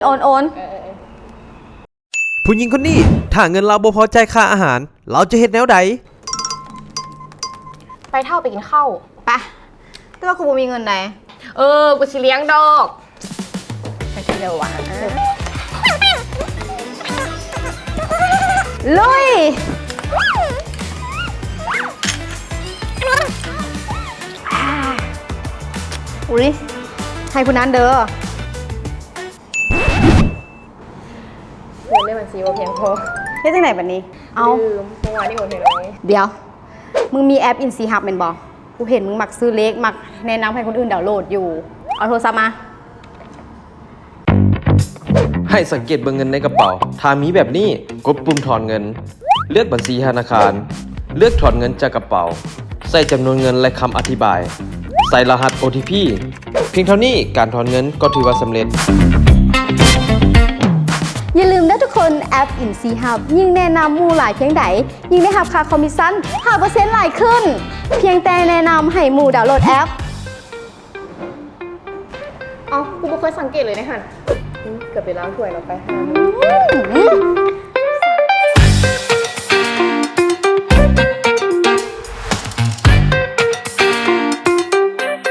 โอนผู้หญิงคนนี้ถ้าเงินเราบ่พอใจค่าอาหารเราจะเฮ็ดแนวใดไปเท่าไปกินข้าวไปแต่ว่ากูบ่มีเงินไหนกูสิเลี้ยงดอกไปเร็วว่ะลุยอุ้ยให้ผู้นั้นเด้อเงินในบัญชีว่าเพียงพอเฮ็ดจังไหนบัดนี้เอาลืมเมื่อวานนี่โอนเห็นไหมเดี๋ยวมึงมีแอปอินซีฮับเป็นบ่กูเห็นมึงมักซื้อเล็กมักแนะนำให้คนอื่นดาวน์โหลดอยู่เอาโทรศัพท์มาให้สังเกตเบิ่งเงินในกระเป๋าถ้ามีแบบนี้กดปุ่มถอนเงินเลือกบัญชีธนาคารเลือกถอนเงินจากกระเป๋าใส่จำนวนเงินและคำอธิบายใส่รหัส OTP เพียงเท่านี้การถอนเงินก็ถือว่าสำเร็จอย่าลืมนะทุกคนแอป InC Hub ยิ่งแนะนำหมู่หลายเพียงใดยิ่งได้รับค่าคอมมิชชั่น 5% หลายขึ้นเพียงแต่แนะนำให้หมู่ดาวน์โหลดแอปกูไม่เคยสังเกตเลยนะฮันเกือบไปล้างถ้วยเราไปหา